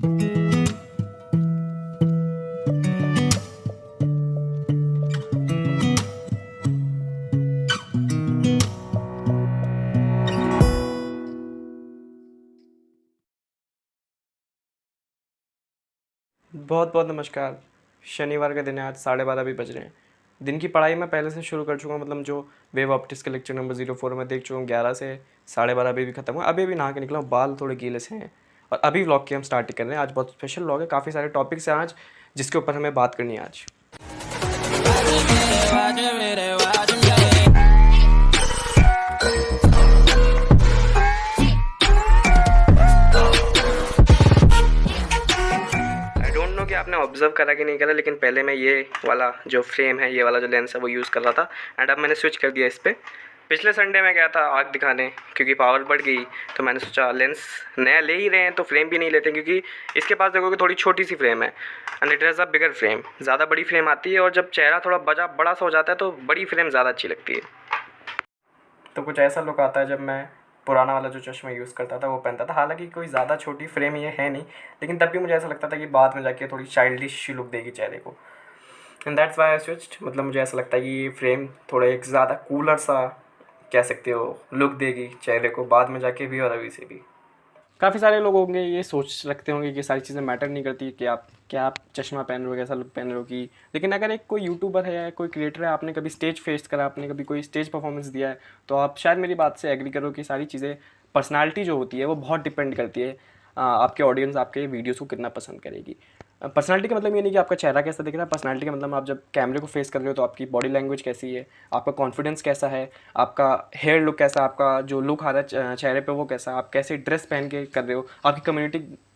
बहुत बहुत नमस्कार। शनिवार का दिन है, आज 12:30 भी बज रहे हैं। दिन की पढ़ाई मैं पहले से शुरू कर चुका हूँ, मतलब जो वेव ऑप्टिक्स के लेक्चर नंबर 04 में देख चुका हूँ। 11 से 12:30 अभी भी खत्म हुआ। अभी नहा के निकला हूँ, बाल थोड़े गीले से हैं और अभी व्लॉग की हम स्टार्ट कर रहे हैं। आज बहुत स्पेशल व्लॉग है, काफ़ी सारे टॉपिक्स हैं आज जिसके ऊपर हमें बात करनी है आज। कि आपने ऑब्जर्व करा कि नहीं करा, लेकिन पहले मैं ये वाला जो फ्रेम है, ये वाला जो लेंस है वो यूज़ कर रहा था एंड अब मैंने स्विच कर दिया इस पर। पिछले संडे में गया था आग दिखाने, क्योंकि पावर बढ़ गई तो मैंने सोचा लेंस नया ले ही रहे हैं तो फ्रेम भी नहीं लेते, क्योंकि इसके पास देखोगे थोड़ी छोटी सी फ्रेम है and it has a bigger frame. ज़्यादा बड़ी फ्रेम आती है और जब चेहरा थोड़ा बड़ा सा हो जाता है तो बड़ी फ्रेम ज़्यादा अच्छी लगती है। तो कुछ ऐसा लुक आता है जब मैं पुराना वाला जो चश्मा यूज़ करता था वो पहनता था। हालांकि कोई ज़्यादा छोटी फ्रेम ये है नहीं, लेकिन तब भी मुझे ऐसा लगता था कि बाद में जाके थोड़ी चाइल्डिश लुक देगी चेहरे को। And that's why I switched. मतलब मुझे ऐसा लगता है कि ये फ्रेम थोड़ा एक ज़्यादा कूलर सा कह सकते हो लुक देगी चेहरे को, बाद में जाके भी और अभी से भी। काफ़ी सारे लोग होंगे ये सोच रखते होंगे कि सारी चीज़ें मैटर नहीं करती कि आप क्या आप चश्मा पहन रहे हो, कैसा लुक पहन रहे हो कि। लेकिन अगर एक कोई यूट्यूबर है, कोई क्रिएटर है, आपने कभी स्टेज फेस करा, आपने कभी कोई स्टेज परफॉर्मेंस दिया है, तो आप शायद मेरी बात से एग्री करो कि सारी चीज़ें, पर्सनालिटी जो होती है वो बहुत डिपेंड करती है आपके ऑडियंस आपके वीडियोज़ को कितना पसंद करेगी। पर्सनालिटी का मतलब ये नहीं कि आपका चेहरा कैसा दिख रहा है। पर्सनालिटी का मतलब आप जब कैमरे को फेस कर रहे हो तो आपकी बॉडी लैंग्वेज कैसी है, आपका कॉन्फिडेंस कैसा है, आपका हेयर लुक कैसा, आपका जो लुक आ रहा है चेहरे पे वो कैसा, आप कैसे ड्रेस पहन के कर रहे हो, आपकी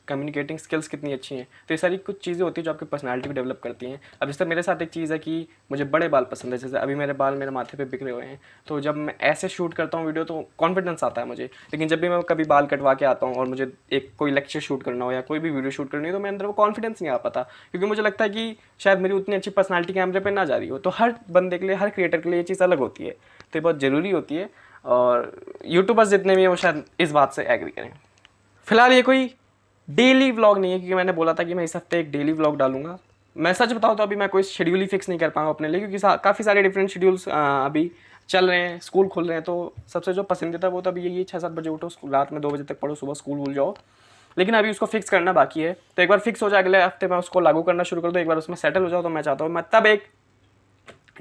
कम्युनिकेटिंग स्किल्स कितनी अच्छी हैं। तो ये सारी कुछ चीज़ें होती हैं जो आपकी पर्सनालिटी को डेवलप करती हैं। अब जैसे मेरे साथ एक चीज़ है कि मुझे बड़े बाल पसंद है, जैसे अभी मेरे बाल मेरे माथे पे बिखरे हुए हैं, तो जब मैं ऐसे शूट करता हूँ वीडियो तो कॉन्फिडेंस आता है मुझे। लेकिन जब भी मैं कभी बाल कटवा के आता हूँ और मुझे एक कोई लेक्चर शूट करना हो या कोई भी वीडियो शूट करनी हो तो मेरे अंदर वो कॉन्फिडेंस नहीं आ पाता, क्योंकि मुझे लगता है कि शायद मेरी उतनी अच्छी पर्सनालिटी कैमरे पर ना जा रही हो। तो हर बंदे के लिए, हर क्रिएटर के लिए ये चीज़ अलग होती है, तो ये बहुत ज़रूरी होती है और यूट्यूबर्स जितने भी हैं वो शायद इस बात से एग्री करें। फिलहाल ये कोई डेली व्लॉग नहीं है, क्योंकि मैंने बोला था कि मैं इस हफ्ते एक डेली व्लॉग डालूंगा। मैं सच बताऊँ तो अभी मैं कोई शेड्यूल ही फिक्स नहीं कर पाऊँ अपने लिए, क्योंकि काफ़ी सारे डिफरेंट शेड्यूल्स अभी चल रहे हैं, स्कूल खुल रहे हैं। तो सबसे जो पसंदीदा वो तो अभी यही 6-7 बजे उठो, रात में 2 बजे तक पढ़ो, सुबह स्कूल भूल जाओ। लेकिन अभी उसको फिक्स करना बाकी है, तो एक बार फिक्स हो जाए अगले हफ्ते मैं उसको लागू करना शुरू कर दूँ, एक बार उसमें सेटल हो जाओ तो मैं चाहता हूँ मैं तब एक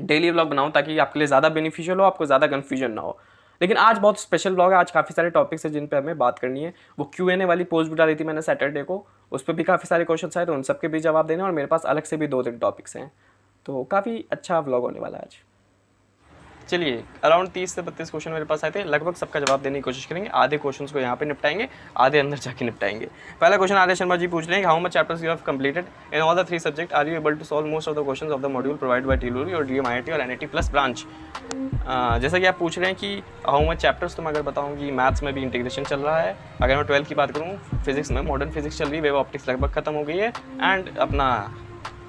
डेली व्लॉग बनाऊँ, ताकि आपके लिए ज़्यादा बेनिफिशियल हो, आपको ज़्यादा कन्फ्यूजन ना हो। लेकिन आज बहुत स्पेशल व्लॉग है, आज काफ़ी सारे टॉपिक्स हैं जिन पे हमें बात करनी है। वो Q&A वाली पोस्ट भी डाली थी मैंने सैटरडे को, उस पर भी काफ़ी सारे क्वेश्चन आए, तो उन सब के भी जवाब देने और मेरे पास अलग से भी 2-3 टॉपिक्स हैं, तो काफ़ी अच्छा व्लॉग होने वाला है आज। चलिए, अराउंड 30 से 32 क्वेश्चन मेरे पास आए थे, लगभग सबका जवाब देने की कोशिश करेंगे। आधे क्वेश्चंस को यहाँ पे निपटाएंगे, आधे अंदर जाके निपटाएंगे। पहला क्वेश्चन आर्य शर्मा जी पूछ रहे हैं, how much chapters you have completed in all the 3 subject, are you able to solve most of the questions of the module provided by टीलूरी और ड्रीम IIT और NIT प्लस ब्रांच। जैसा कि आप पूछ रहे हैं कि हाउ मच चैप्टर्स, तो मैं अगर बताऊँ कि मैथ्स में भी इंटीग्रेशन चल रहा है। अगर मैं 12 की बात करूँ, फिजिक्स में मॉडर्न फिजिक्स चल रही है, वेव ऑप्टिक्स लगभग खत्म हो गई है एंड अपना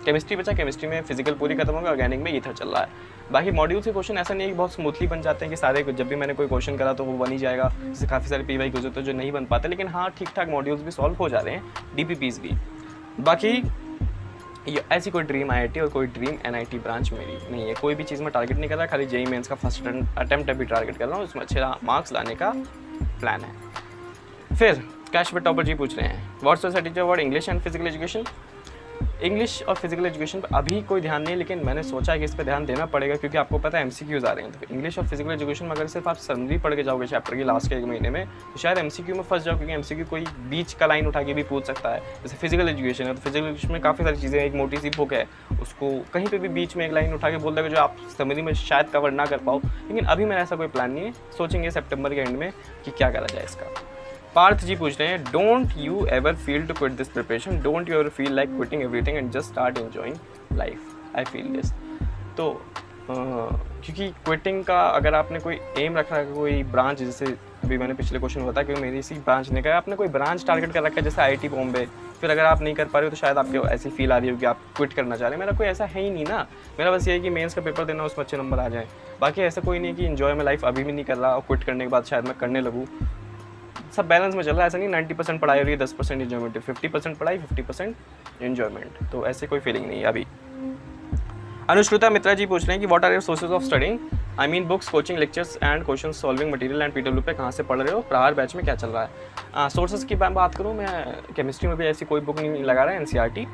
केमिस्ट्री बचा, केमिस्ट्री में फिजिकल पूरी खत्म हो गई, ऑर्गेनिक में ईथर चल रहा है। बाकी मॉड्यूल से क्वेश्चन ऐसा नहीं है कि बहुत स्मूथली बन जाते हैं कि सारे, जब भी मैंने कोई क्वेश्चन करा तो वो बन ही जाएगा। जैसे काफ़ी सारे PY क्वेश्चन होते हैं जो नहीं बन पाते, लेकिन हाँ ठीक ठाक मॉड्यूल्स भी सॉल्व हो जा रहे हैं, DPPs भी। बाकी ये ऐसी कोई ड्रीम IIT और कोई ड्रीम NIT ब्रांच मेरी नहीं है, कोई भी चीज़ में टारगेट नहीं कर रहा, खाली JEE मेंस का फर्स्ट अटैम्प्ट अभी टारगेट कर रहा हूँ, उसमें अच्छे मार्क्स लाने का प्लान है। फिर कैश विद टॉपर जी पूछ रहे हैं, what's your strategy about English and physical education. English और फिजिकल एजुकेशन पर अभी कोई ध्यान नहीं है, लेकिन मैंने सोचा है कि इस पर ध्यान देना पड़ेगा, क्योंकि आपको पता है MCQs आ रहे हैं। तो इंग्लिश और फिजिकल एजुकेशन में अगर सिर्फ आप समरी पढ़ के जाओगे चैप्टर की लास्ट के 1 महीने में, तो शायद MCQ में फंस जाओ, क्योंकि MCQ कोई बीच का लाइन उठा के भी पूछ सकता है। जैसे फिजिकल एजुकेशन है, तो फिजिकल एजुकेशन में काफ़ी सारी चीज़ें, एक मोटी सी बुक है, उसको कहीं पर भी बीच में एक लाइन उठा के बोल देगा जो आप समरी में शायद कवर ना कर पाओ। लेकिन अभी मेरा ऐसा कोई प्लान नहीं है, सोचेंगे सितंबर के एंड में कि क्या करा जाए इसका। पार्थ जी पूछ रहे हैं, don't you ever feel to quit this preparation, don't you ever feel like quitting everything and just start enjoying life, I feel this. तो क्योंकि क्विटिंग का अगर आपने कोई एम रखा है, कोई ब्रांच, जैसे अभी मैंने पिछले क्वेश्चन में बताया कि मेरी इसी ब्रांच ने कहा, आपने कोई ब्रांच टारगेट कर रखा है जैसे IIT बॉम्बे, फिर अगर आप नहीं कर पा रहे हो तो शायद आपको ऐसी फील आ रही हो कि आप क्विट करना चाह रहे हैं। मेरा कोई ऐसा है ही नहीं ना, मेरा बस ये है कि मेंस का पेपर देना, उसमें अच्छे नंबर आ जाए। बाकी ऐसा कोई नहीं है कि इन्जॉय मैं लाइफ अभी भी नहीं कर रहा और क्विट करने के बाद शायद मैं करने लगूँ। सब बैलेंस में चल रहा है, ऐसा नहीं 90% पढ़ाई हो रही है 10% इन्जॉयमेंट, 50% पढ़ाई 50% इन्जॉयमेंट, तो ऐसे कोई फीलिंग नहीं है अभी। अनुश्रुता मित्रा जी पूछ रहे हैं कि what are your sources of studying, I mean books, coaching, lectures and question solving material and PW पे कहाँ से पढ़ रहे हो, प्रहार बैच में क्या चल रहा है। सोर्सेज की बात करूँ, मैं केमिस्ट्री में भी ऐसी कोई बुक नहीं लगा रहा है, एनसीईआरटी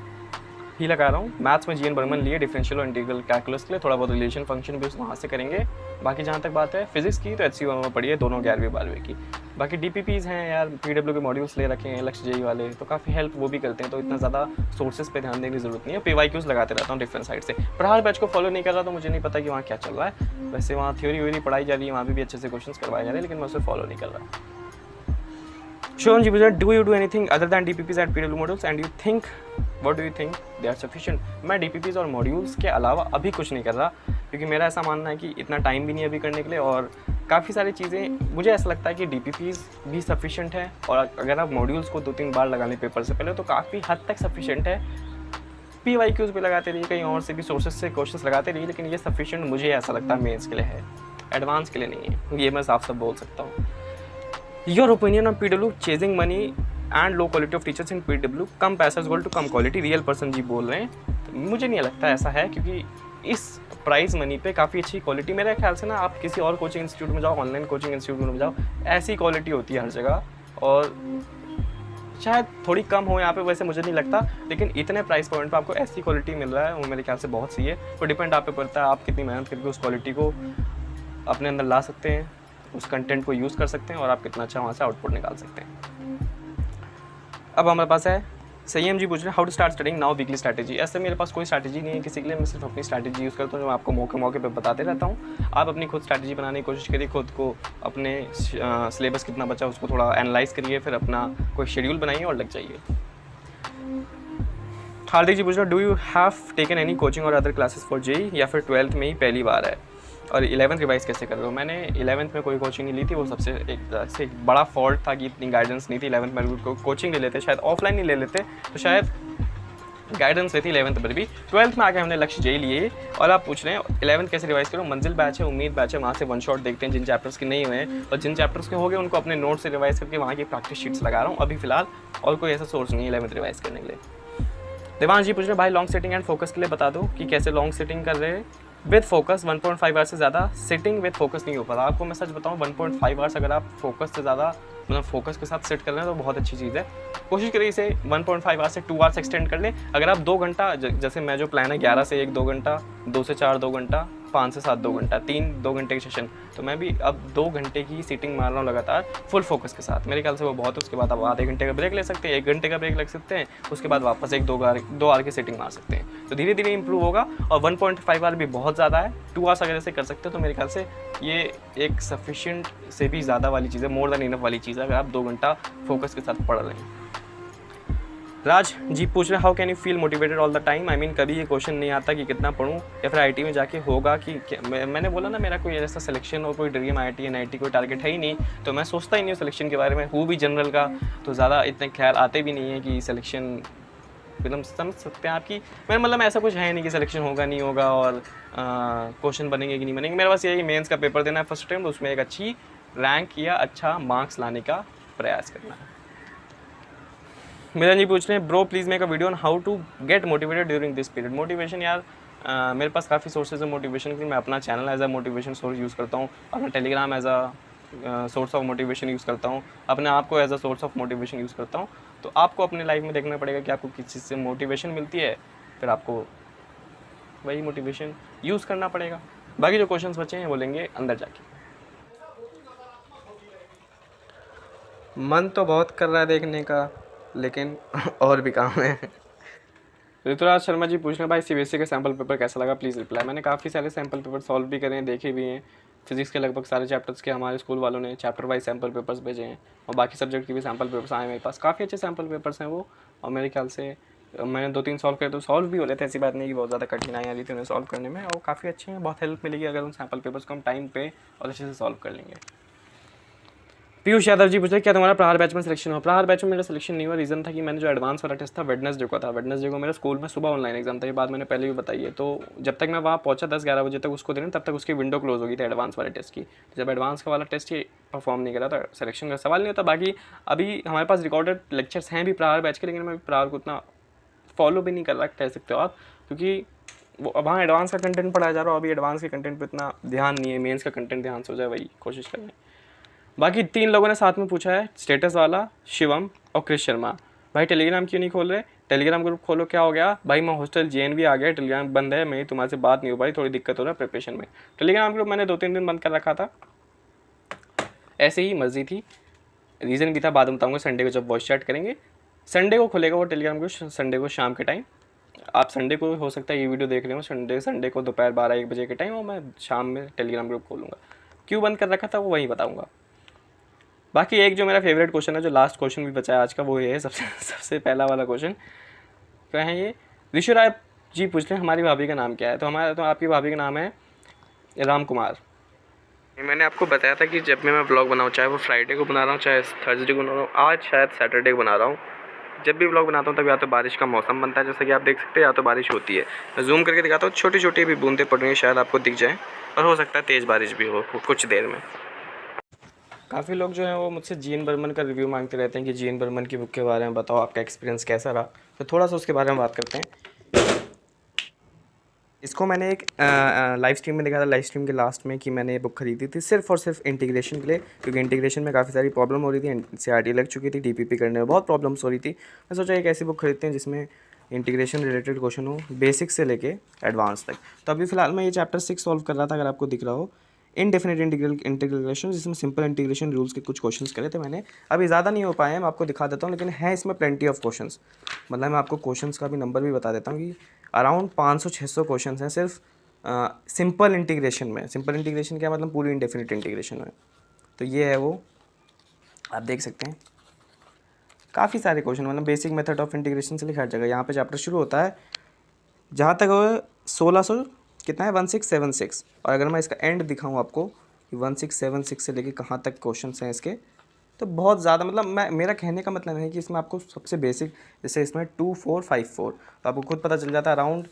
ही लगा रहा हूँ। मैथ्स में जीएन बर्मन लिए डिफरेंशियल और इंटीग्रल कैलकुलस के लिए, थोड़ा बहुत रिलेशन फंक्शन भी वहाँ से करेंगे। बाकी जहाँ तक बात है फिजिक्स की तो एचसी में पढ़ी है, दोनों 11वीं 12वीं की। बाकी डीपीपीज़ हैं यार, पीडब्ल्यू के मॉड्यूल्स ले रखे हैं लक्ष्य जेई वाले, तो काफ़ी हेल्प वो भी करते हैं, तो इतना ज़्यादा सोर्सेज पे ध्यान देने की जरूरत नहीं है। पीवाईक्यूज लगाते रहता हूँ डिफरेंट साइड से। प्रहार बैच को फॉलो नहीं कर रहा तो मुझे नहीं पता कि वहाँ क्या चल रहा है। वैसे वहाँ थ्योरी व्योरी पढ़ाई जा रही है, वहाँ भी अच्छे से क्वेश्चन करवाए जा रहे हैं, लेकिन मैं उसे फॉलो नहीं कर रहा। Shivam ji, do you do anything other than DPPs and PW modules and you think, what do you think they are sufficient? मैं DPPs और मॉड्यूल्स के अलावा अभी कुछ नहीं कर रहा, क्योंकि मेरा ऐसा मानना है कि इतना टाइम भी नहीं अभी करने के लिए, और काफ़ी सारी चीज़ें मुझे ऐसा लगता है कि DPPs भी सफिशेंट है, और अगर आप मॉड्यूल्स को 2-3 बार लगा लें पेपर से पहले तो काफ़ी हद तक सफिशेंट है। PYQs भी लगाते रहिए, कहीं और से भी सोर्सेज से क्वेश्चन लगाते रहिए, लेकिन ये सफिशेंट मुझे ऐसा लगता है मेंस के लिए है, एडवांस के लिए नहीं है, ये मैं साफ साफ बोल सकता हूँ। Your opinion on PW chasing money and low quality of teachers in PW, कम पैसा इज इक्वल टू कम क्वालिटी, रियल पर्सन जी बोल रहे हैं। मुझे नहीं लगता ऐसा है, क्योंकि इस प्राइस मनी पे काफ़ी अच्छी क्वालिटी, मेरे ख्याल से ना आप किसी और कोचिंग इंस्टीट्यूट में जाओ, ऑनलाइन कोचिंग इंस्टीट्यूट में जाओ, ऐसी क्वालिटी होती है हर जगह, और शायद थोड़ी कम हो यहाँ पे, वैसे मुझे नहीं लगता, लेकिन इतने प्राइस पॉइंट पे आपको ऐसी क्वालिटी मिल रहा है वो मेरे ख्याल से बहुत सही है। तो डिपेंड आप पे पड़ता है, आप कितनी मेहनत करके उस क्वालिटी को अपने अंदर ला सकते हैं, उस कंटेंट को यूज़ कर सकते हैं, और आप कितना अच्छा वहाँ से आउटपुट निकाल सकते हैं। अब हमारे पास है संयम जी पूछ रहे हैं how to start studying now weekly strategy. ऐसे मेरे पास कोई स्ट्रैटेजी नहीं है किसी के लिए, मैं सिर्फ अपनी स्ट्रैटेजी यूज़ करता हूँ, जो मैं आपको मौके मौके पे बताते रहता हूँ। आप अपनी खुद स्ट्रैटेजी बनाने की कोशिश करिए, खुद को अपने सिलेबस कितना बचा उसको थोड़ा एनालाइज करिए, फिर अपना कोई शेड्यूल बनाइए और लग जाइए। हार्दिक जी पूछ रहे हैं do you have taken any coaching और अदर क्लासेस फॉर जेई, या फिर 12th में ही पहली बार है, और 11th रिवाइज कैसे कर रहे हो। मैंने 11th में कोई कोचिंग नहीं ली थी, वो सबसे एक बड़ा फॉल्ट था कि इतनी गाइडेंस नहीं थी। 11th में कोचिंग ले लेते, शायद ऑफलाइन नहीं ले लेते तो शायद गाइडेंस रहती 11th पर भी। 12th में आके हमने लक्ष्य जेई लिए, और आप पूछ रहे हैं 11th कैसे रिवाइज करो। मंजिल बैच है, उम्मीद बैच है, वहाँ से वन शॉट देखते हैं जिन चैप्टर्स के नहीं हुए हैं, और जिन चैप्टर्स के हो गए उनको अपने नोट से रिवाइज करके वहाँ की प्रैक्टिस शीट्स लगा रहा हूँ अभी फिलहाल, और कोई ऐसा सोर्स नहीं है 11th रिवाइज करने के लिए। देवांश जी पूछ रहे हैं भाई लॉन्ग सेटिंग एंड फोकस के लिए बता दो कि कैसे लॉन्ग सेटिंग कर रहे हैं विद फोकस। 1.5 आवर्स से ज़्यादा सिटिंग विद फोकस नहीं हो पाता। आपको मैं सच बताऊँ 1.5 आवर्स अगर आप फोकस से ज़्यादा मतलब फोकस के साथ सेट कर रहे हैं तो बहुत अच्छी चीज़ है। कोशिश करिए इसे 1.5 आवर्स से 2 आवर्स एक्सटेंड कर लें। अगर आप 2 घंटा जैसे मैं जो प्लान है 11 से 1 2 घंटा, 2 से 4 2 घंटा, 5 से 7 2 घंटा, 2 घंटे के सेशन, तो मैं भी अब 2 घंटे की सीटिंग मार रहा हूँ लगातार फुल फोकस के साथ। मेरे ख्याल से वो बहुत है। उसके बाद आप आधे घंटे का ब्रेक ले सकते हैं, 1 घंटे का ब्रेक लग सकते हैं, उसके बाद वापस 1-2 आवर की सेटिंग मार सकते हैं। तो धीरे धीरे इंप्रूव होगा। और 1.5 आवर भी बहुत ज़्यादा है। 2 आवर्स अगर ऐसे कर सकते हो तो मेरे ख्याल से ये एक सफिशिएंट से भी ज़्यादा वाली चीज़ है, मोर देन इनफ वाली चीज़ है अगर आप 2 घंटा फोकस के साथ पढ़ रहे हैं। राज जी पूछ रहे हैं how can you feel motivated all the time. I mean कभी ये क्वेश्चन नहीं आता कि कितना पढ़ूं या फिर आईटी में जाके होगा कि मैंने बोला ना मेरा कोई ऐसा सिलेक्शन और कोई ड्रीम आईटी एनआईटी कोई टारगेट है ही नहीं, तो मैं सोचता ही नहीं हूँ सिलेक्शन के बारे में। हूँ भी जनरल का तो ज़्यादा इतने ख्याल आते भी नहीं है कि सिलेक्शन एकदम समझ सकते हैं आपकी। मेरा मतलब ऐसा कुछ है नहीं कि सिलेक्शन होगा नहीं होगा और क्वेश्चन बनेंगे कि नहीं बनेंगे। मेरे पास ये है कि मेंस का पेपर देना है फर्स्ट टाइम, तो उसमें एक अच्छी रैंक या अच्छा मार्क्स लाने का प्रयास करना है। मिलन जी पूछ रहे हैं bro please make a video on how to get motivated during this period. Motivation यार मेरे पास काफ़ी सोर्सेज है मोटिवेशन की। मैं अपना channel as a motivation source use करता हूँ, अपना Telegram as a source of motivation use करता हूँ, अपने आप को as a source of motivation use करता हूँ। तो आपको अपने लाइफ में देखना पड़ेगा कि आपको किस चीज़ से मोटिवेशन मिलती है, फिर आपको वही मोटिवेशन यूज़ करना पड़ेगा। बाकी जो क्वेश्चंस बचे हैं वो लेंगे अंदर जाके। मन तो बहुत कर रहा है देखने का, लेकिन और भी काम है। ऋतुराज शर्मा जी पूछ रहे हैं भाई सीबीएसई का सैम्पल पेपर कैसा लगा प्लीज़ रिप्लाई। मैंने काफ़ी सारे सैम्पल पेपर सॉल्व भी करे हैं, देखे भी हैं। फिजिक्स के लगभग सारे चैप्टर्स के हमारे स्कूल वालों ने चैप्टर वाइज सैम्पल पेपर्स भेजे हैं, और बाकी सब्जेक्ट के भी सैम्पल पेपर्स आए मेरे पास। काफ़ी अच्छे सैम्पल पेपर्स हैं वो, और मेरे ख्याल से मैंने 2-3 सॉल्व करे तो सॉल्व भी हो रहे थे। ऐसी बात नहीं कि बहुत ज़्यादा कठिनाई आ रही थी उन्हें सॉल्व करने में, और काफ़ी अच्छे हैं। बहुत हेल्प मिलेगी अगर उन सैम्पल पेपर्स को हम टाइम पे और अच्छे से सॉल्व कर लेंगे। पीयूष यादव जी पूछ रहे क्या तुम्हारा प्रहार बैच में सिलेक्शन हुआ? प्रहार बैच में मेरा सिलेक्शन नहीं हुआ। रीज़न था कि मैंने जो एडवांस वाला टेस्ट था वेडनेसडे को था। वेडनेसडे को मेरे स्कूल में सुबह ऑनलाइन एग्जाम था, ये बात मैंने पहले भी बताई है। तो जब तक मैं वहाँ पहुँचा 10-11 बजे तक उसको देने, तब तक उसकी विंडो क्लोज हो गई थी एडवांस वाले टेस्ट की। तो जब एडवांस का वाला टेस्ट ही परफॉर्म नहीं करा तो सिलेक्शन का सवाल नहीं होता। बाकी अभी हमारे पास रिकॉर्डेड लेक्चर्स हैं भी प्रहार बैच के, लेकिन मैं प्रहार को उतना फॉलो भी नहीं कर रहा कह सकते हो आप, क्योंकि वो वहाँ एडवांस का कंटेंट पढ़ाया जा रहा है। अभी एडवांस के कंटेंट पे इतना ध्यान नहीं है, मेंस का कंटेंट ध्यान से हो जाए वही कोशिश कर रहे हैं। बाकी 3 लोगों ने साथ में पूछा है, स्टेटस वाला, शिवम और क्रिश शर्मा, भाई टेलीग्राम क्यों नहीं खोल रहे? टेलीग्राम ग्रुप खोलो, क्या हो गया भाई? मैं हॉस्टल JNV आ गया, टेलीग्राम बंद है, मेरी तुम्हारे से बात नहीं हो पाई, थोड़ी दिक्कत हो रहा है प्रिपरेशन में। टेलीग्राम ग्रुप मैंने 2-3 दिन बंद कर रखा था, ऐसे ही मर्जी थी, रीज़न भी था, बाद में बताऊँगा संडे को जब वॉइस चैट करेंगे। संडे को खुलेगा वो टेलीग्राम ग्रुप, संडे को शाम के टाइम। आप संडे को हो सकता है ये वीडियो देख रहे हो संडे को दोपहर 12-1 बजे के टाइम, और मैं शाम में टेलीग्राम ग्रुप खोलूँगा। क्यों बंद कर रखा था वो वहीं बताऊँगा। बाकी एक जो मेरा फेवरेट क्वेश्चन है, जो लास्ट क्वेश्चन भी बचा है आज का, वो ये है सबसे पहला वाला क्वेश्चन। क्या है ये? ऋषि राय जी पूछ रहे हैं हमारी भाभी का नाम क्या है? तो आपकी भाभी का नाम है राम कुमार। मैंने आपको बताया था कि जब मैं ब्लॉग बनाऊँ, चाहे वो फ्राइडे को बना रहा हूँ, चाहे थर्सडे को बना रहा हूँ, आज शायद सैटरडे को बना रहा हूँ, जब भी ब्लॉग बनाता हूँ तब या तो बारिश का मौसम बनता है, जैसे कि आप देख सकते हैं, या तो बारिश होती है। मैं जूम करके दिखाता हूँ, छोटी छोटी भी बूंदें पड़ रही हैं, शायद आपको दिख जाए, और हो सकता है तेज़ बारिश भी हो कुछ देर में। काफ़ी लोग जो हैं वो मुझसे जीएन बर्मन का रिव्यू मांगते रहते हैं कि जीएन बर्मन की बुक के बारे में बताओ, आपका एक्सपीरियंस कैसा रहा। तो थोड़ा सा उसके बारे में बात करते हैं। इसको मैंने एक लाइव स्ट्रीम में देखा था, लाइव स्ट्रीम के लास्ट में, कि मैंने ये बुक खरीदी थी सिर्फ और सिर्फ इंटीग्रेशन के लिए, क्योंकि इंटीग्रेशन में काफ़ी सारी प्रॉब्लम हो रही थी, NCERT लग चुकी थी, DPP करने में बहुत प्रॉब्लम्स हो रही थी। मैं सोचा एक ऐसी बुक खरीदते हैं जिसमें इंटीग्रेशन रिलेटेड क्वेश्चन हो, बेसिक से लेके एडवांस तक। तो अभी फ़िलहाल मैं ये चैप्टर 6 सॉल्व कर रहा था, अगर आपको दिख रहा हो, इनडेफिनेट इंटीग्रेशन, जिसमें सिंपल इंटीग्रेशन रूल्स के कुछ क्वेश्चंस करे थे मैंने। अभी ज़्यादा नहीं हो पाए हैं, मैं आपको दिखा देता हूँ, लेकिन है इसमें प्लेंटी ऑफ क्वेश्चंस। मतलब मैं आपको क्वेश्चंस का भी नंबर भी बता देता हूँ कि अराउंड 500-600 क्वेश्चंस हैं सिर्फ सिंपल इंटीग्रेशन में। सिंपल इंटीग्रेशन क्या मतलब? पूरी इंडेफिनिट इंटीग्रेशन में। तो ये है वो, आप देख सकते हैं काफ़ी सारे क्वेश्चन, मतलब बेसिक मेथड ऑफ इंटीग्रेशन से लिखा हर जगह। यहाँ पे चैप्टर शुरू होता है जहाँ तक वो 1600 कितना है 1676, और अगर मैं इसका एंड दिखाऊँ आपको कि 1676 से लेके कहाँ तक क्वेश्चन हैं इसके, तो बहुत ज़्यादा, मतलब मेरा कहने का मतलब है कि इसमें आपको सबसे बेसिक, जैसे इसमें 2454, तो आपको खुद पता चल जाता है अराउंड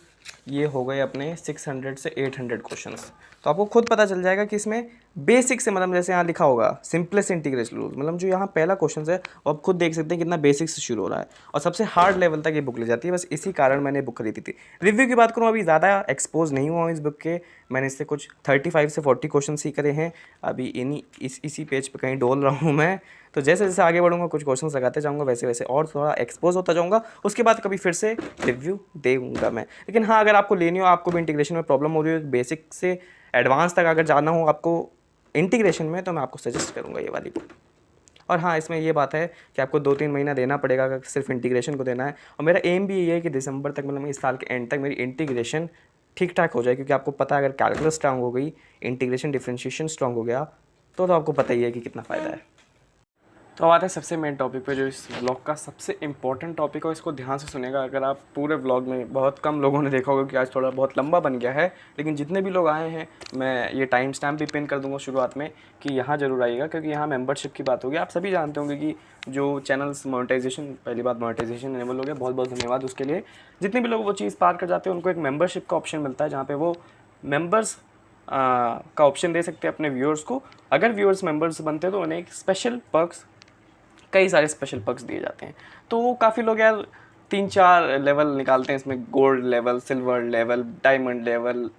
ये हो गए अपने 600 से 800 क्वेश्चंस। तो आपको खुद पता चल जाएगा कि इसमें बेसिक से, मतलब जैसे यहाँ लिखा होगा सिंपलेस्ट इंटीग्रेशन रूल, मतलब जो यहाँ पहला क्वेश्चन है वो आप खुद देख सकते हैं कितना बेसिक से शुरू हो रहा है, और सबसे हार्ड लेवल तक ये बुक ले जाती है। बस इसी कारण मैंने बुक खरीदी थी। रिव्यू की बात करूँ, अभी ज़्यादा एक्सपोज नहीं हुआ हूँ इस बुक के, मैंने इससे कुछ 35 से 40 क्वेश्चन ही करे हैं। अभी इसी पेज पर कहीं डोल रहा हूँ मैं, तो जैसे जैसे आगे बढ़ूंगा कुछ क्वेश्चंस लगाते जाऊंगा, वैसे वैसे और थोड़ा एक्सपोज होता जाऊंगा, उसके बाद कभी फिर से रिव्यू दूंगा मैं। लेकिन हाँ, अगर आपको लेनी हो, आपको भी इंटीग्रेशन में प्रॉब्लम हो रही है, बेसिक से एडवांस तक अगर जाना हो आपको इंटीग्रेशन में, तो मैं आपको सजेस्ट करूँगा ये वाली बुक। और हाँ, इसमें ये बात है कि आपको 2-3 महीना देना पड़ेगा अगर सिर्फ इंटीग्रेशन को देना है, और मेरा एम भी ये है कि दिसंबर तक, मतलब इस साल के एंड तक मेरी इंटीग्रेशन ठीक ठाक हो जाए, क्योंकि आपको पता है अगर कैलकुलस स्ट्रांग हो गई, इंटीग्रेशन डिफरेंशिएशन स्ट्रांग हो गया, तो आपको पता ही है कि कितना फ़ायदा है। तो अब आते हैं सबसे मेन टॉपिक पे, जो इस व्लॉग का सबसे इंपॉर्टेंट टॉपिक है। इसको ध्यान से सुनेगा। अगर आप पूरे व्लॉग में, बहुत कम लोगों ने देखा होगा कि आज थोड़ा बहुत लंबा बन गया है, लेकिन जितने भी लोग आए हैं, मैं ये टाइम स्टैम्प भी पिन कर दूंगा शुरुआत में कि यहाँ जरूर आइएगा, क्योंकि यहाँ मेंबरशिप की बात होगी। आप सभी जानते होंगे कि जो चैनल्स मोनेटाइजेशन, पहली बात मोनेटाइजेशन इनेबल हो गया, बहुत बहुत धन्यवाद उसके लिए। जितने भी लोग वो चीज़ पार कर जाते हैं उनको एक मेंबरशिप का ऑप्शन मिलता है, जहाँ पर वो मेंबर्स का ऑप्शन दे सकते हैं अपने व्यूअर्स को। अगर व्यूअर्स मेंबर्स बनते हैं तो उन्हें एक स्पेशल पर्क्स, कई सारे स्पेशल पर्क्स दिए जाते हैं। तो काफ़ी लोग यार 3-4 लेवल निकालते हैं इसमें, gold level, silver level, diamond level,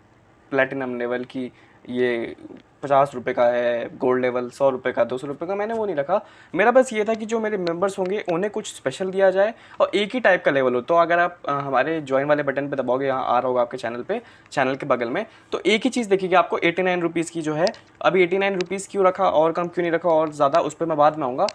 platinum level की, ये 50 रुपये का है गोल्ड लेवल, 100 रुपये का, 200 रुपये का। मैंने वो नहीं रखा। मेरा बस ये था कि जो मेरे मेंबर्स होंगे उन्हें कुछ स्पेशल दिया जाए और एक ही टाइप का लेवल हो। तो अगर आप हमारे ज्वाइन वाले बटन पे दबाओगे, यहाँ आ रहा होगा आपके चैनल पे, चैनल के बगल में, तो एक ही चीज़ देखिएगा आपको 89 रुपीज़ की जो है। अभी 89 रुपीज़ क्यों रखा और कम क्यों नहीं रखा और ज़्यादा, उस पर मैं बाद में आऊँगा।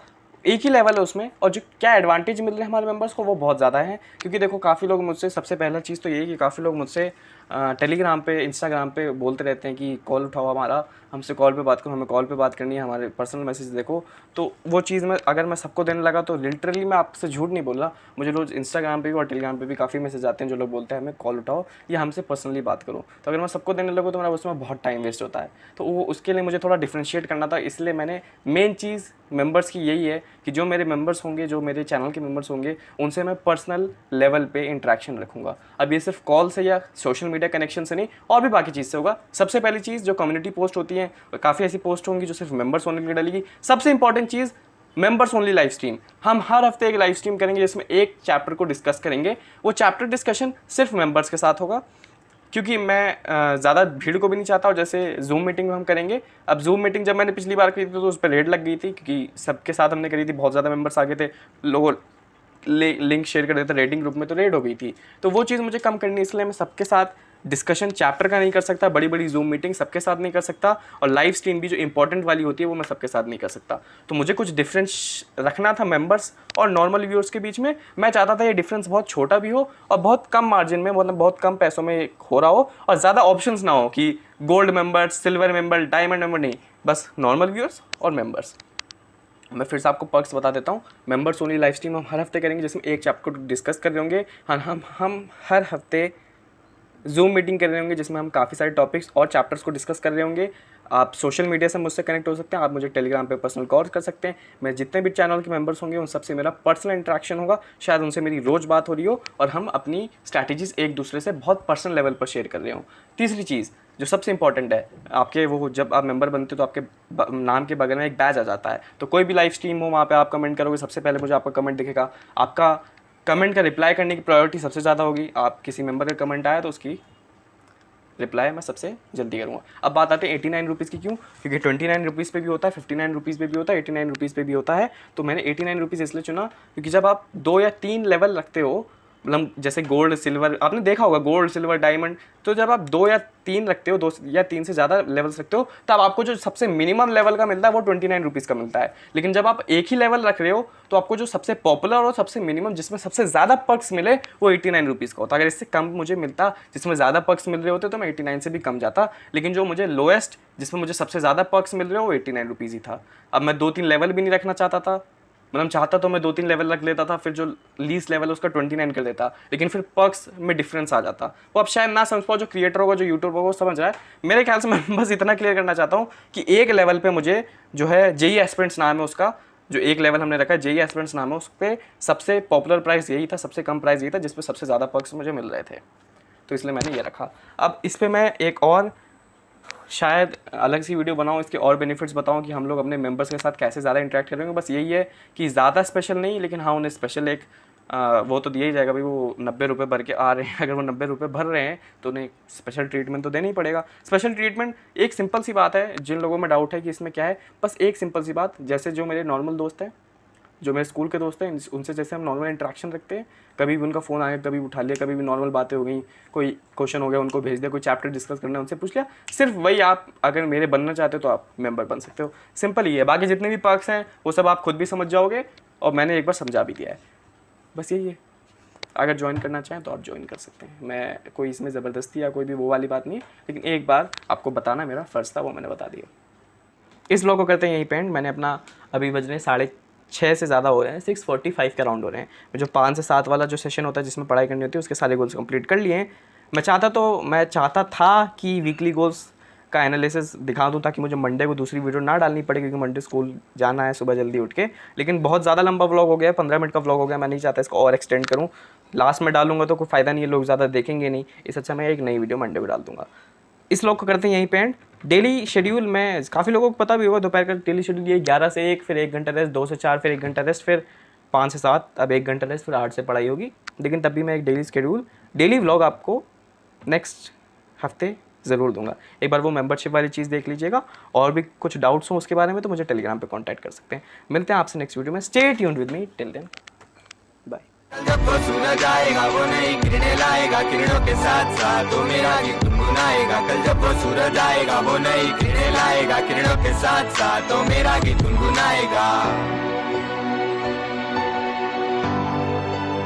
एक ही लेवल है उसमें, और जो क्या एडवांटेज मिल रहे हैं हमारे मेंबर्स को वो बहुत ज़्यादा है। क्योंकि देखो काफ़ी लोग मुझसे, सबसे पहला चीज़ तो यही कि काफ़ी लोग मुझसे टेलीग्राम पे, इंस्टाग्राम पे बोलते रहते हैं कि कॉल उठाओ हमारा, हमसे कॉल पे बात करो, हमें कॉल पे बात करनी है, हमारे पर्सनल मैसेज देखो। तो वो चीज़ मैं अगर मैं सबको देने लगा तो लिटरली मैं आपसे झूठ नहीं बोल रहा, मुझे रोज़ इंस्टाग्राम पे भी और टेलीग्राम पे भी काफ़ी मैसेज आते हैं जो लोग बोलते हैं हमें कॉल उठाओ या हमसे पर्सनली बात करो। तो अगर मैं सबको देने लगूँ तो मेरा उसमें बहुत टाइम वेस्ट होता है। तो वो उसके लिए मुझे थोड़ा डिफ्रेंशिएट करना था, इसलिए मैंने मेन चीज़ मेंबर्स की यही है कि जो मेरे मेंबर्स होंगे, जो मेरे चैनल के मेंबर्स होंगे, उनसे मैं पर्सनल लेवल पे इंटरेक्शन रखूँगा। अब ये सिर्फ कॉल से या सोशल मीडिया कनेक्शन से नहीं, और भी बाकी चीज़ से होगा। सबसे पहली चीज़ जो कम्युनिटी पोस्ट होती है, काफ़ी ऐसी पोस्ट होंगी जो सिर्फ मेंबर्स ओनली के लिए डालेगी। सबसे इंपॉर्टेंट चीज़ मेंबर्स ओनली लाइव स्ट्रीम। हम हर हफ्ते एक लाइव स्ट्रीम करेंगे जिसमें एक चैप्टर को डिस्कस करेंगे। वो चैप्टर डिस्कशन सिर्फ मेंबर्स के साथ होगा, क्योंकि मैं ज़्यादा भीड़ को भी नहीं चाहता। और जैसे जूम मीटिंग में हम करेंगे, अब जूम मीटिंग जब मैंने पिछली बार की थी तो उस पर रेड लग गई थी, क्योंकि सबके साथ हमने करी थी, बहुत ज़्यादा मेंबर्स आ गए थे, लोगों लिंक शेयर कर देते रेडिंग ग्रुप में, तो रेड हो गई थी। तो वो चीज़ मुझे कम करनी है, इसलिए मैं सबके साथ डिस्कशन चैप्टर का नहीं कर सकता, बड़ी बड़ी जूम मीटिंग सबके साथ नहीं कर सकता, और लाइव स्ट्रीम भी जो इंपॉर्टेंट वाली होती है वो मैं सबके साथ नहीं कर सकता। तो मुझे कुछ डिफरेंस रखना था मेंबर्स और नॉर्मल व्यूअर्स के बीच में। मैं चाहता था ये डिफरेंस बहुत छोटा भी हो और बहुत कम मार्जिन में, मतलब बहुत कम पैसों में हो रहा हो, और ज़्यादा ऑप्शंस ना हो कि gold member, silver member, diamond member, नहीं, बस नॉर्मल व्यूअर्स और मेंबर्स। मैं फिर से आपको पर्क्स बता देता हूँ। मेंबर्स ओनली लाइव स्ट्रीम हम हर हफ्ते करेंगे जिसमें एक चैप्टर को डिस्कस कर रहे होंगे। हम हर हफ्ते जूम मीटिंग कर रहे होंगे जिसमें हम काफ़ी सारे टॉपिक्स और चैप्टर्स को डिस्कस कर रहे होंगे। आप सोशल मीडिया से मुझसे कनेक्ट हो सकते हैं, आप मुझे टेलीग्राम पे पर्सनल कॉल कर सकते हैं। मैं जितने भी चैनल के मेंबर्स होंगे उन सबसे मेरा पर्सनल इंटरेक्शन होगा, शायद उनसे मेरी रोज़ बात हो रही हो और हम अपनी स्ट्रैटेजीज़ एक दूसरे से बहुत पर्सनल लेवल पर शेयर कर रहे हो। तीसरी चीज़ जो सबसे इंपॉर्टेंट है, आपके वो जब आप मेंबर बनते हो तो आपके नाम के बगल में एक बैज आ जाता है। तो कोई भी लाइव स्ट्रीम हो, वहाँ पे आप कमेंट करोगे, सबसे पहले मुझे आपका कमेंट दिखेगा। आपका कमेंट का रिप्लाई करने की प्रायोरिटी सबसे ज़्यादा होगी। आप किसी मेंबर का कमेंट आया तो उसकी रिप्लाई मैं सबसे जल्दी करूँगा। अब बात आते हैं 89 रुपीज़ की। क्यों? क्योंकि 29 रुपीज़ पे भी होता है, 59 रुपीज़ पे भी होता है, 89 रुपीज़ पे भी होता है। तो मैंने 89 रुपीज़ इसलिए चुना क्योंकि जब आप 2 या 3 लेवल रखते हो, मतलब जैसे गोल्ड सिल्वर, आपने देखा होगा गोल्ड सिल्वर डायमंड, तो जब आप 2 या 3 रखते हो, 2 या 3 से ज़्यादा लेवल्स रखते हो, तब आपको जो सबसे मिनिमम लेवल का मिलता है वो 29 रुपीज़ का मिलता है। लेकिन जब आप एक ही लेवल रख रहे हो तो आपको जो सबसे पॉपुलर और सबसे मिनिमम, जिसमें सबसे ज़्यादा पर्क्स मिले, वो 89 रुपीज़ का होता। अगर इससे कम मुझे मिलता, जिसमें ज़्यादा पर्क्स मिल रहे होते, तो मैं 89 से भी कम जाता। लेकिन जो मुझे लोएस्ट, जिसमें मुझे सबसे ज़्यादा पर्क्स मिल रहे हो, वो 89 रुपीज़ ही था। अब मैं 2-3 लेवल भी नहीं रखना चाहता था, मतलब चाहता तो मैं 2-3 लेवल रख लेता था, फिर जो लीस्ट लेवल है उसका 29 कर देता, लेकिन फिर पर्क्स में डिफरेंस आ जाता। वो अब शायद ना समझ पाओ, जो क्रिएटर होगा, जो यूट्यूबर होगा, वो समझ रहा है। मेरे ख्याल से मैं बस इतना क्लियर करना चाहता हूँ कि एक लेवल पे मुझे जो है जेई एस्पिरेंट्स नाम है उसका, जो एक लेवल हमने रखा है जेई एस्पिरेंट्स नाम है, उस पर सबसे पॉपुलर प्राइस यही था, सबसे कम प्राइस यही था, जिस पर सबसे ज़्यादा पर्क्स मुझे मिल रहे थे। तो इसलिए मैंने ये रखा। अब इस पर मैं एक और शायद अलग सी वीडियो बनाऊँ, इसके और बेनिफिट्स बताऊँ कि हम लोग अपने मेंबर्स के साथ कैसे ज़्यादा इंटरेक्ट करेंगे। बस यही है कि ज़्यादा स्पेशल नहीं, लेकिन हाँ उन्हें स्पेशल एक वो तो दिया ही जाएगा भाई। वो 90 रुपये भर के आ रहे हैं, अगर वो 90 रुपये भर रहे हैं तो उन्हें स्पेशल ट्रीटमेंट तो देना ही पड़ेगा। स्पेशल ट्रीटमेंट एक सिंपल सी बात है, जिन लोगों में डाउट है कि इसमें क्या है, बस एक सिंपल सी बात, जैसे जो मेरे नॉर्मल दोस्त हैं, जो मेरे स्कूल के दोस्त हैं, उनसे जैसे हम नॉर्मल इंटरेक्शन रखते हैं, कभी भी उनका फ़ोन आया, कभी उठा लिया, कभी भी नॉर्मल बातें हो गई, कोई क्वेश्चन हो गया उनको भेज दिया, कोई चैप्टर डिस्कस करना है उनसे पूछ लिया, सिर्फ वही आप अगर मेरे बनना चाहते हो तो आप मेंबर बन सकते हो। सिंपल ही है। बाकी जितने भी पर्क्स हैं वो सब आप खुद भी समझ जाओगे और मैंने एक बार समझा भी दिया है। बस यही है। अगर ज्वाइन करना चाहें तो आप ज्वाइन कर सकते हैं। मैं कोई इसमें ज़बरदस्ती या कोई भी वो वाली बात नहीं है, लेकिन एक बार आपको बताना मेरा फ़र्ज़ था, वो मैंने बता दिया। इस ब्लॉग को करते हैं यहीं पे एंड। मैंने अपना अभी बजने 6:30 से ज़्यादा हो रहे हैं, 6:45 के अराउंड हो रहे हैं। जो 5 से 7 वाला जो सेशन होता है जिसमें पढ़ाई करनी होती है, उसके सारे गोल्स कंप्लीट कर लिए हैं। मैं चाहता था कि वीकली गोल्स का एनालिसिस दिखा दूँ ताकि मुझे मंडे को दूसरी वीडियो ना डालनी पड़े, क्योंकि मंडे स्कूल जाना है सुबह जल्दी उठ के। लेकिन बहुत ज़्यादा लंबा व्लॉग हो गया, 15 मिनट का व्लॉग हो गया। मैं नहीं चाहता इसको और एक्सटेंड करूँ। लास्ट में डालूंगा तो कोई फ़ायदा नहीं है, लोग ज़्यादा देखेंगे नहीं। इससे अच्छा मैं एक नई वीडियो मंडे को डाल दूँगा। इस व्लॉग को करते हैं यहीं पे एंड। डेली शेड्यूल में काफ़ी लोगों को पता भी होगा, दोपहर का डेली शेड्यूल ये 11 से 1, फिर 1 घंटा रेस्ट, 2 से 4, फिर 1 घंटा रेस्ट, फिर 5 से 7, अब 1 घंटा रेस्ट, फिर 8 से पढ़ाई होगी। लेकिन तब भी मैं एक डेली व्लॉग आपको नेक्स्ट हफ्ते ज़रूर दूंगा। एक बार वो मेंबरशिप वाली चीज़ देख लीजिएगा। और भी कुछ डाउट्स हो उसके बारे में तो मुझे टेलीग्राम पे कांटेक्ट कर सकते हैं। मिलते हैं आपसे नेक्स्ट वीडियो में। Stay tuned with me, till then bye. जब वो सूरज आएगा वो नई किरणें लाएगा, किरणों के साथ साथ तो मेरा गीत गुनगुनाएगा। कल जब वो सूरज आएगा वो नई किरणें लाएगा, किरणों के साथ साथ तो मेरा गीत गुनगुनाएगा।